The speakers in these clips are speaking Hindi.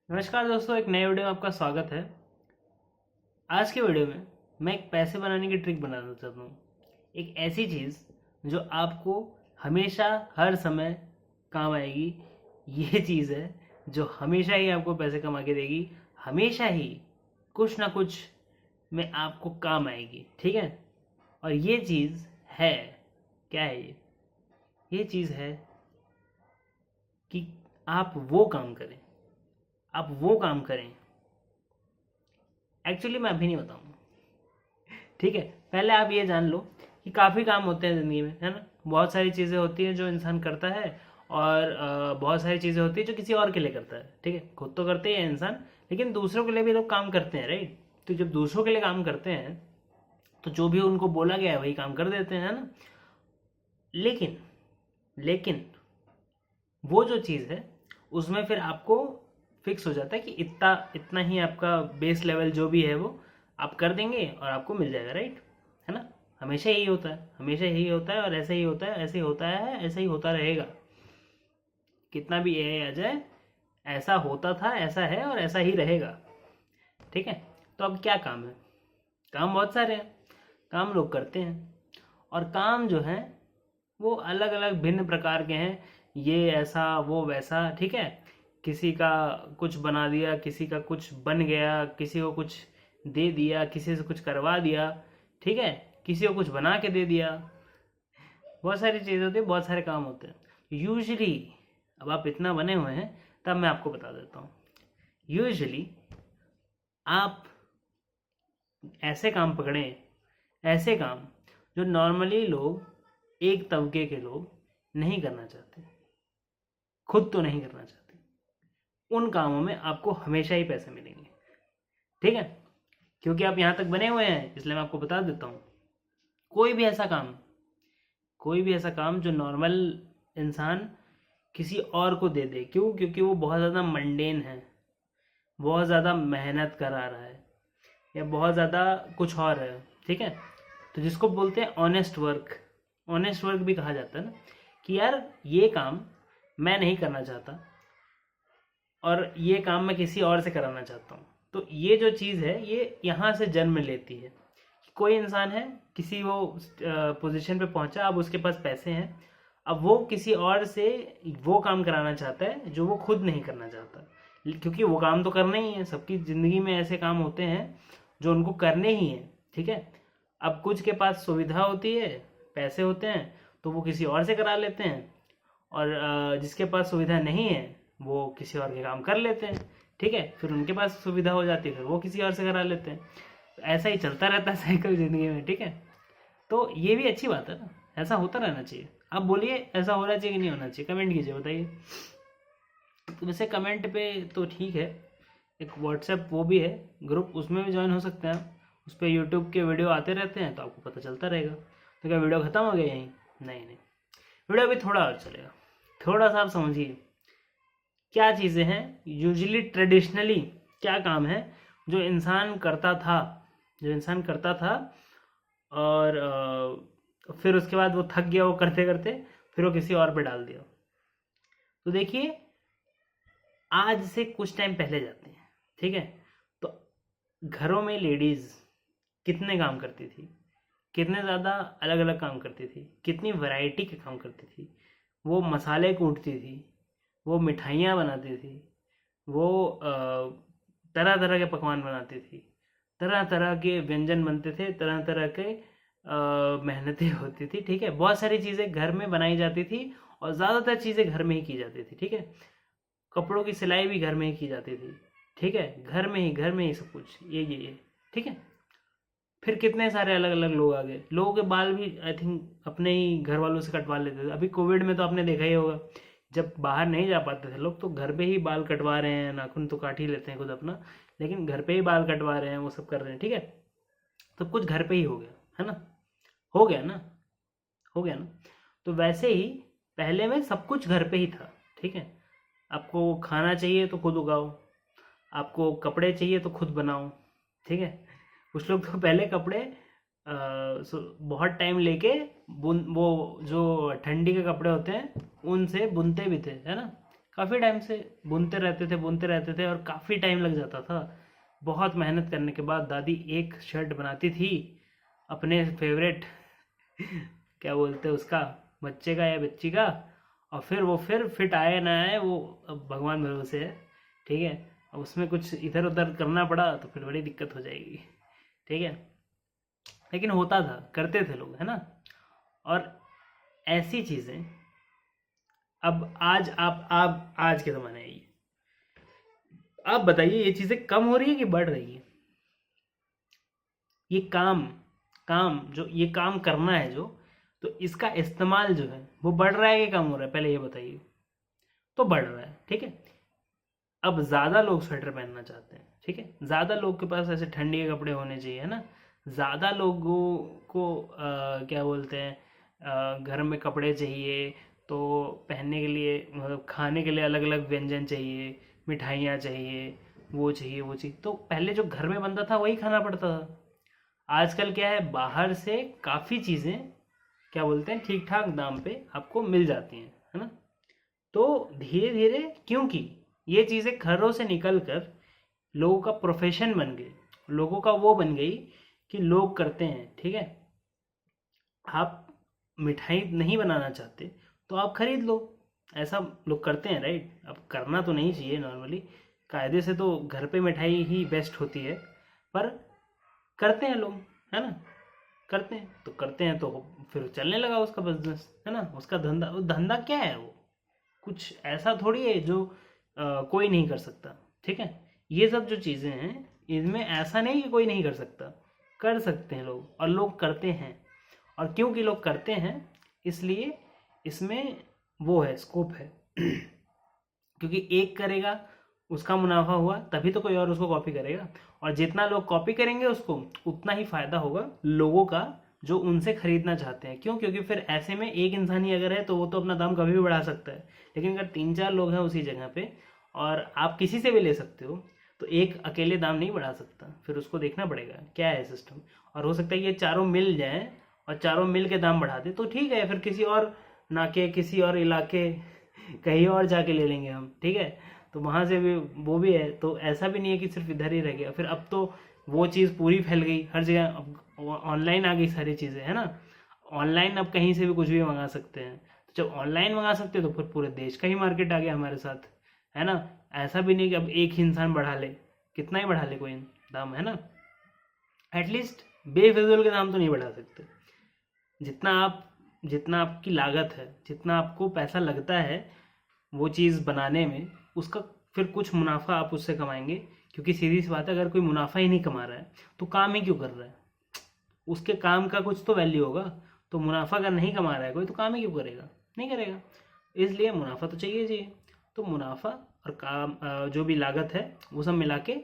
नमस्कार दोस्तों, एक नए वीडियो में आपका स्वागत है। आज के वीडियो में मैं एक पैसे बनाने की ट्रिक बनाना चाहता हूँ। एक ऐसी चीज़ जो आपको हमेशा हर समय काम आएगी। ये चीज़ है जो हमेशा ही आपको पैसे कमा के देगी, हमेशा ही कुछ ना कुछ में आपको काम आएगी, ठीक है। और ये चीज़ है, क्या है ये चीज़ है कि आप वो काम करें, आप वो काम करें। एक्चुअली मैं अभी नहीं बताऊंगा, ठीक है। पहले आप ये जान लो कि काफ़ी काम होते हैं ज़िंदगी में, है ना। बहुत सारी चीज़ें होती हैं जो इंसान करता है, और बहुत सारी चीज़ें होती है जो किसी और के लिए करता है, ठीक है। खुद तो करते ही है इंसान, लेकिन दूसरों के लिए भी लोग काम करते हैं, राइट। तो जब दूसरों के लिए काम करते हैं तो जो भी उनको बोला गया है वही काम कर देते हैं, है ना। लेकिन लेकिन वो जो चीज़ है उसमें फिर आपको फिक्स हो जाता है कि इतना इतना ही आपका बेस लेवल जो भी है वो आप कर देंगे और आपको मिल जाएगा, राइट, है ना। हमेशा यही होता है, हमेशा यही होता है, और ऐसा ही होता है, ऐसे ही होता है, ऐसा ही होता रहेगा। कितना भी एआई आ जाए, ऐसा होता था, ऐसा है और ऐसा ही रहेगा, ठीक है। तो अब क्या काम है? काम बहुत सारे हैं, काम लोग करते हैं, और काम जो है वो अलग अलग भिन्न प्रकार के हैं। ये ऐसा वो वैसा, ठीक है। किसी का कुछ बना दिया, किसी का कुछ बन गया, किसी को कुछ दे दिया, किसी से कुछ करवा दिया, ठीक है। किसी को कुछ बना के दे दिया। बहुत सारी चीज़ें होती है, बहुत सारे काम होते हैं यूजली। अब आप इतना बने हुए हैं, तब मैं आपको बता देता हूँ। यूजली आप ऐसे काम पकड़ें, ऐसे काम जो नॉर्मली लोग, एक तबके के लोग नहीं करना चाहते, खुद तो नहीं करना चाहते, उन कामों में आपको हमेशा ही पैसे मिलेंगे, ठीक है। क्योंकि आप यहाँ तक बने हुए हैं, इसलिए मैं आपको बता देता हूँ। कोई भी ऐसा काम, कोई भी ऐसा काम जो नॉर्मल इंसान किसी और को दे दे, क्यों? क्योंकि वो बहुत ज़्यादा मंडेन है, बहुत ज़्यादा मेहनत करा रहा है, या बहुत ज़्यादा कुछ और है, ठीक है। तो जिसको बोलते हैं ऑनेस्ट वर्क, ऑनेस्ट वर्क भी कहा जाता है ना, कि यार ये काम मैं नहीं करना चाहता और ये काम मैं किसी और से कराना चाहता हूँ। तो ये जो चीज़ है ये यहाँ से जन्म लेती है। कोई इंसान है, किसी वो पोजीशन पे पहुंचा, अब उसके पास पैसे हैं, अब वो किसी और से वो काम कराना चाहता है जो वो खुद नहीं करना चाहता। क्योंकि वो काम तो करना ही है, सबकी ज़िंदगी में ऐसे काम होते हैं जो उनको करने ही हैं, ठीक है। अब कुछ के पास सुविधा होती है, पैसे होते हैं, तो वो किसी और से करा लेते हैं, और जिसके पास सुविधा नहीं है वो किसी और के काम कर लेते हैं, ठीक है। फिर उनके पास सुविधा हो जाती है, फिर वो किसी और से करा लेते हैं। तो ऐसा ही चलता रहता है साइकिल ज़िंदगी में, ठीक है। तो ये भी अच्छी बात है ना, ऐसा होता रहना चाहिए। आप बोलिए, ऐसा होना चाहिए कि नहीं होना चाहिए? कमेंट कीजिए, बताइए। तो वैसे कमेंट पे तो ठीक है, एक व्हाट्सएप वो भी है ग्रुप, उसमें भी ज्वाइन हो सकते हैं आप। उस पर यूट्यूब के वीडियो आते रहते हैं तो आपको पता चलता रहेगा। तो क्या वीडियो ख़त्म हो गया यहीं? नहीं नहीं, वीडियो अभी थोड़ा और चलेगा। थोड़ा सा आप समझिए क्या चीज़ें हैं यूजुअली, ट्रेडिशनली क्या काम है जो इंसान करता था, जो इंसान करता था, और फिर उसके बाद वो थक गया वो करते करते, फिर वो किसी और पे डाल दिया। तो देखिए, आज से कुछ टाइम पहले जाते हैं, ठीक है। तो घरों में लेडीज़ कितने काम करती थी, कितने ज़्यादा अलग अलग काम करती थी, कितनी वैरायटी के काम करती थी। वो मसाले कूटती थी, वो मिठाइयाँ बनाती थी, वो तरह तरह के पकवान बनाती थी, तरह तरह के व्यंजन बनते थे, तरह तरह के मेहनतें होती थी, ठीक है। बहुत सारी चीज़ें घर में बनाई जाती थी, और ज़्यादातर चीज़ें घर में ही की जाती थी, ठीक है। कपड़ों की सिलाई भी घर में ही की जाती थी, ठीक है। घर में ही सब कुछ, ये ठीक है। फिर कितने सारे अलग अलग लोग आ गए, लोगों के बाल भी आई थिंक अपने ही घर वालों से कटवा लेते थे। अभी कोविड में तो आपने देखा ही होगा, जब बाहर नहीं जा पाते थे लोग तो घर पे ही बाल कटवा रहे हैं, नाखून तो काट ही लेते हैं खुद अपना, लेकिन घर पे ही बाल कटवा रहे हैं, वो सब कर रहे हैं, ठीक है। सब कुछ घर पे ही हो गया, है ना। हो गया ना, हो गया ना। तो वैसे ही पहले में सब कुछ घर पे ही था, ठीक है। आपको खाना चाहिए तो खुद उगाओ, आपको कपड़े चाहिए तो खुद बनाओ, ठीक है। कुछ लोग तो पहले कपड़े बहुत टाइम लेके बुन, वो जो ठंडी के कपड़े होते हैं उनसे बुनते भी थे, है ना। काफ़ी टाइम से बुनते रहते थे और काफ़ी टाइम लग जाता था। बहुत मेहनत करने के बाद दादी एक शर्ट बनाती थी अपने फेवरेट क्या बोलते हैं उसका, बच्चे का या बच्ची का, और फिर वो फिर फिट आए ना आए वो अब भगवान भरोसे है। ठीक है, अब उसमें कुछ इधर उधर करना पड़ा तो फिर बड़ी दिक्कत हो जाएगी। ठीक है, लेकिन होता था, करते थे लोग, है ना। और ऐसी चीज़ें अब आप आज के ज़माने में ये आप बताइए, ये चीज़ें कम हो रही है कि बढ़ रही है? ये काम काम जो ये काम करना है जो, तो इसका इस्तेमाल जो है वो बढ़ रहा है कि कम हो रहा है, पहले ये बताइए। तो बढ़ रहा है, ठीक है। अब ज़्यादा लोग स्वेटर पहनना चाहते हैं, ठीक है, ज़्यादा लोग के पास ऐसे ठंडी के कपड़े होने चाहिए, है ना। ज़्यादा लोगों को क्या बोलते हैं, घर में कपड़े चाहिए, तो पहनने के लिए मतलब खाने के लिए अलग अलग व्यंजन चाहिए, मिठाइयाँ चाहिए, वो चाहिए वो चाहिए। तो पहले जो घर में बनता था वही खाना पड़ता था। आजकल क्या है, बाहर से काफ़ी चीज़ें क्या बोलते हैं ठीक ठाक दाम पे आपको मिल जाती हैं, है ना। तो धीरे धीरे, क्योंकि ये चीज़ें घरों से निकल कर लोगों का प्रोफेशन बन गई, लोगों का वो बन गई कि लोग करते हैं, ठीक है। आप मिठाई नहीं बनाना चाहते तो आप खरीद लो, ऐसा लोग करते हैं, राइट। अब करना तो नहीं चाहिए नॉर्मली, कायदे से तो घर पे मिठाई ही बेस्ट होती है, पर करते हैं लोग, है ना। करते हैं तो फिर चलने लगा उसका बिजनेस, है ना, उसका धंधा। वो धंधा क्या है, वो कुछ ऐसा थोड़ी है जो कोई नहीं कर सकता, ठीक है। ये सब जो चीज़ें हैं इनमें ऐसा नहीं कि कोई नहीं कर सकता, कर सकते हैं लोग, और लोग करते हैं। और क्योंकि लोग करते हैं इसलिए इसमें वो है, स्कोप है क्योंकि एक करेगा उसका मुनाफा हुआ तभी तो कोई और उसको कॉपी करेगा, और जितना लोग कॉपी करेंगे उसको उतना ही फायदा होगा लोगों का जो उनसे खरीदना चाहते हैं। क्यों? क्योंकि फिर ऐसे में एक इंसान ही अगर है तो वो तो अपना दाम कभी भी बढ़ा सकता है, लेकिन अगर 3-4 लोग हैं उसी जगह पे और आप किसी से भी ले सकते हो, तो एक अकेले दाम नहीं बढ़ा सकता, फिर उसको देखना पड़ेगा क्या है सिस्टम। और हो सकता है ये चारों मिल जाएं और चारों मिल के दाम बढ़ा दे तो ठीक है, फिर किसी और नाके, किसी और इलाके, कहीं और जाके ले लेंगे हम, ठीक है। तो वहाँ से भी वो भी है, तो ऐसा भी नहीं है कि सिर्फ इधर ही रह गया। फिर अब तो वो चीज़ पूरी फैल गई हर जगह, अब ऑनलाइन आ गई सारी चीज़ें, है ना। ऑनलाइन अब कहीं से भी कुछ भी मंगा सकते हैं, तो जब ऑनलाइन मंगा सकते हैं तो फिर पूरे देश का ही मार्केट आ गया हमारे साथ, है ना। ऐसा भी नहीं कि अब एक ही इंसान बढ़ा ले, कितना ही बढ़ा ले कोई दाम, है ना। एटलीस्ट बेफिजूल के दाम तो नहीं बढ़ा सकते। जितना आपकी लागत है, जितना आपको पैसा लगता है वो चीज़ बनाने में, उसका फिर कुछ मुनाफा आप उससे कमाएंगे। क्योंकि सीधी सी बात है, अगर कोई मुनाफा ही नहीं कमा रहा है तो काम ही क्यों कर रहा है, उसके काम का कुछ तो वैल्यू होगा। तो मुनाफा अगर नहीं कमा रहा है कोई तो काम ही क्यों करेगा, नहीं करेगा। इसलिए मुनाफा तो चाहिए। तो मुनाफा और काम जो भी लागत है वो सब मिला के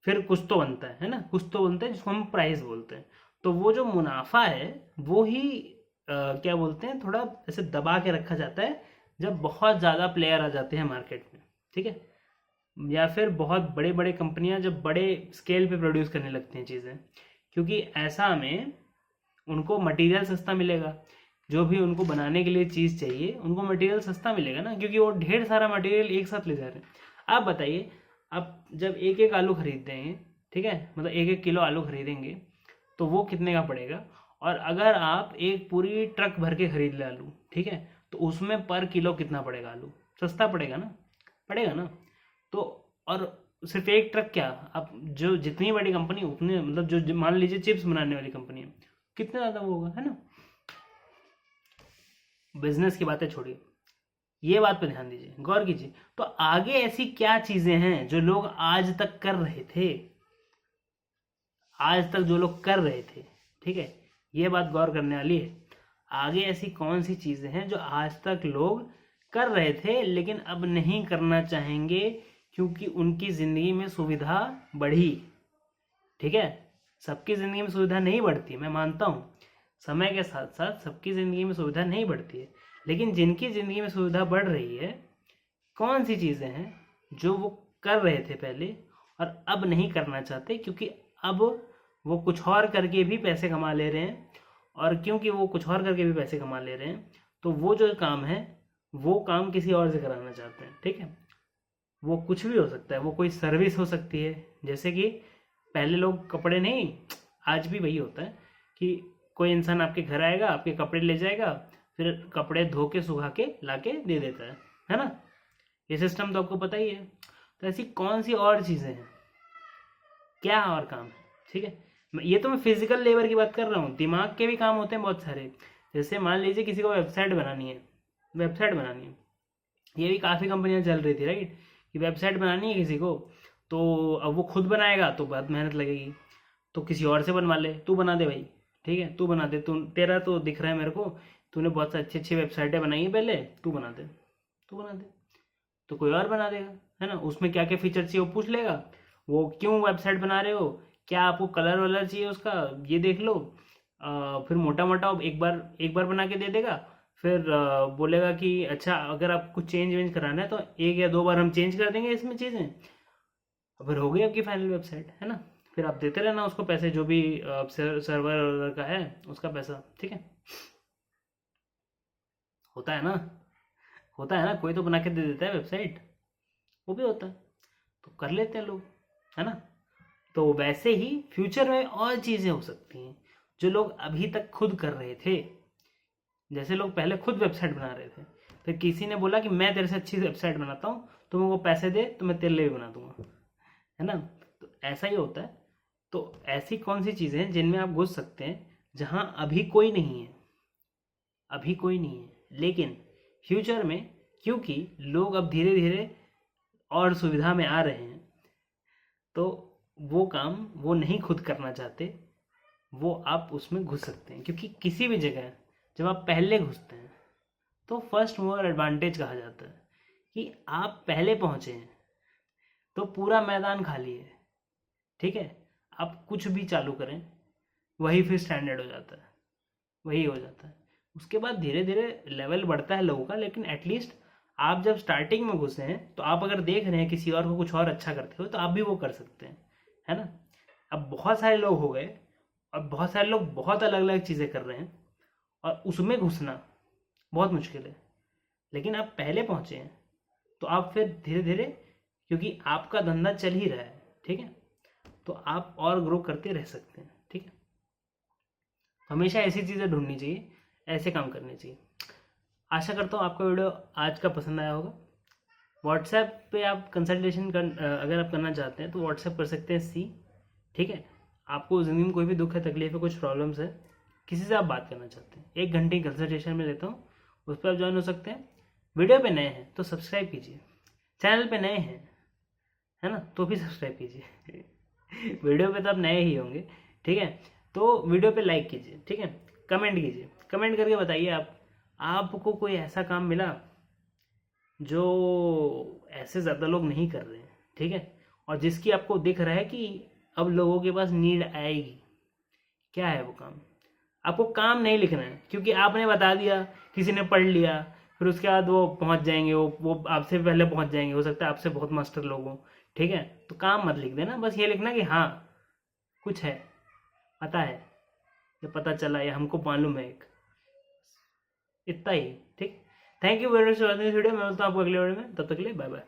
फिर कुछ तो बनता है ना, कुछ तो बनता है जिसको हम प्राइस बोलते हैं। तो वो जो मुनाफा है वो ही क्या बोलते हैं, थोड़ा ऐसे दबा के रखा जाता है जब बहुत ज़्यादा प्लेयर आ जाते हैं मार्केट में, ठीक है। या फिर बहुत बड़े बड़े कंपनियां जब बड़े स्केल पे प्रोड्यूस करने लगती हैं चीज़ें, क्योंकि ऐसा में उनको मटेरियल सस्ता मिलेगा। जो भी उनको बनाने के लिए चीज़ चाहिए उनको मटेरियल सस्ता मिलेगा ना, क्योंकि वो ढेर सारा मटेरियल एक साथ ले जा रहे हैं। आप बताइए, आप जब एक एक आलू खरीदते हैं, ठीक है, मतलब 1-1 किलो आलू खरीदेंगे तो वो कितने का पड़ेगा। और अगर आप एक पूरी ट्रक भर के खरीद ले आलू, ठीक है, तो उसमें पर किलो कितना पड़ेगा आलू, सस्ता पड़ेगा ना, पड़ेगा ना। तो और सिर्फ एक ट्रक क्या, आप जो जितनी बड़ी कंपनी उतने, मतलब जो मान लीजिए चिप्स बनाने वाली कंपनी है, कितना ज़्यादा वो होगा, है ना। बिजनेस की बातें छोड़िए, ये बात पे ध्यान दीजिए, गौर कीजिए। तो आगे ऐसी क्या चीजें हैं जो लोग आज तक कर रहे थे, आज तक जो लोग कर रहे थे, ठीक है, ये बात गौर करने वाली है। आगे ऐसी कौन सी चीजें हैं जो आज तक लोग कर रहे थे लेकिन अब नहीं करना चाहेंगे क्योंकि उनकी जिंदगी में सुविधा बढ़ी, ठीक है। सबकी जिंदगी में सुविधा नहीं बढ़ती, मैं मानता हूँ, समय के साथ साथ सबकी ज़िंदगी में सुविधा नहीं बढ़ती है, लेकिन जिनकी ज़िंदगी में सुविधा बढ़ रही है, कौन सी चीज़ें हैं जो वो कर रहे थे पहले और अब नहीं करना चाहते, क्योंकि अब वो कुछ और करके भी पैसे कमा ले रहे हैं। और क्योंकि वो कुछ और करके भी पैसे कमा ले रहे हैं तो वो जो काम है वो काम किसी और से कराना चाहते हैं, ठीक है। वो कुछ भी हो सकता है, वो कोई सर्विस हो सकती है, जैसे कि पहले लोग कपड़े नहीं, आज भी वही होता है कि कोई इंसान आपके घर आएगा, आपके कपड़े ले जाएगा, फिर कपड़े धो के सुखा के ला के दे देता है ना। ये सिस्टम तो आपको पता ही है। तो ऐसी कौन सी और चीज़ें हैं, क्या और काम है, ठीक है। ये तो मैं फिजिकल लेबर की बात कर रहा हूँ, दिमाग के भी काम होते हैं बहुत सारे। जैसे मान लीजिए किसी को वेबसाइट बनानी है, ये भी काफ़ी कंपनियां चल रही थी राइट, कि वेबसाइट बनानी है किसी को, तो अब वो खुद बनाएगा तो बहुत मेहनत लगेगी, तो किसी और से बनवा ले, तू बना दे भाई, ठीक है, तू बना दे, तू तेरा तो दिख रहा है मेरे को, तूने बहुत अच्छी अच्छी वेबसाइटें बनाई है पहले, तू बना दे, तो कोई और बना देगा, है ना। उसमें क्या क्या फीचर चाहिए वो पूछ लेगा, वो क्यों वेबसाइट बना रहे हो, क्या आपको कलर वलर चाहिए उसका, ये देख लो। फिर मोटा मोटा एक बार बना के दे देगा, फिर बोलेगा कि अच्छा अगर आप कुछ चेंज वेंज कराना है तो 1 या 2 बार हम चेंज कर देंगे इसमें चीज़ें, फिर हो गई आपकी फाइनल वेबसाइट, है ना। फिर आप देते रहना उसको पैसे, जो भी सर्वर का है उसका पैसा, ठीक है। होता है ना, कोई तो बना के दे देता है वेबसाइट, वो भी होता है, तो कर लेते हैं लोग, है ना। तो वैसे ही फ्यूचर में और चीज़ें हो सकती हैं जो लोग अभी तक खुद कर रहे थे। जैसे लोग पहले खुद वेबसाइट बना रहे थे, फिर किसी ने बोला कि मैं तेरे से अच्छी वेबसाइट बनाता हूँ, तो मेरे को पैसे दे तो मैं तेरे लिए भी बना दूंगा, है ना। तो ऐसा ही होता है। तो ऐसी कौन सी चीज़ें हैं जिनमें आप घुस सकते हैं जहाँ अभी कोई नहीं है, लेकिन फ्यूचर में, क्योंकि लोग अब धीरे धीरे और सुविधा में आ रहे हैं, तो वो काम वो नहीं खुद करना चाहते, वो आप उसमें घुस सकते हैं। क्योंकि किसी भी जगह जब आप पहले घुसते हैं तो फर्स्ट मूवर एडवांटेज कहा जाता है, कि आप पहले पहुंचे हैं तो पूरा मैदान खाली है, ठीक है। आप कुछ भी चालू करें वही फिर स्टैंडर्ड हो जाता है, वही हो जाता है। उसके बाद धीरे धीरे लेवल बढ़ता है लोगों का, लेकिन एटलीस्ट आप जब स्टार्टिंग में घुसे हैं तो आप अगर देख रहे हैं किसी और को कुछ और अच्छा करते हो तो आप भी वो कर सकते हैं, है ना। अब बहुत सारे लोग हो गए और बहुत सारे लोग बहुत अलग अलग चीज़ें कर रहे हैं, और उसमें घुसना बहुत मुश्किल है। लेकिन आप पहले पहुंचे हैं तो आप फिर धीरे धीरे, क्योंकि आपका धंधा चल ही रहा है, ठीक है, तो आप और ग्रो करते रह सकते हैं, ठीक है। हमेशा ऐसी चीज़ें ढूंढनी चाहिए, ऐसे काम करने चाहिए। आशा करता हूँ आपको वीडियो आज का पसंद आया होगा। व्हाट्सएप पे आप कंसल्टेशन अगर आप करना चाहते हैं तो व्हाट्सएप कर सकते हैं सी, ठीक है। आपको ज़िंदगी में कोई भी दुख है, तकलीफ है, कुछ प्रॉब्लम्स है, किसी से आप बात करना चाहते हैं, 1 घंटे की कंसल्टेशन में लेता हूँ, उस पर आप ज्वाइन हो सकते हैं। वीडियो पे नए हैं तो सब्सक्राइब कीजिए, चैनल पे नए हैं, है ना, तो भी सब्सक्राइब कीजिए वीडियो पे तो आप नए ही होंगे, ठीक है। तो वीडियो पे लाइक कीजिए, ठीक है, कमेंट कीजिए, कमेंट करके बताइए आपको कोई ऐसा काम मिला जो ऐसे ज़्यादा लोग नहीं कर रहे हैं, ठीक है, और जिसकी आपको दिख रहा है कि अब लोगों के पास नीड आएगी। क्या है वो काम? आपको काम नहीं लिखना है, क्योंकि आपने बता दिया, किसी ने पढ़ लिया, फिर उसके बाद वो पहुंच जाएंगे, वो आपसे पहले पहुंच जाएंगे, हो सकता है आपसे बहुत मास्टर लोग हों, ठीक है। तो काम मत लिख देना, बस ये लिखना कि हाँ कुछ है, पता है, ये पता चला, ये हमको मालूम है, एक इतना ही, ठीक। Thank you very much for this video. मैं मिलता हूँ आपको अगले वीडियो में, तब तक के लिए बाय बाय।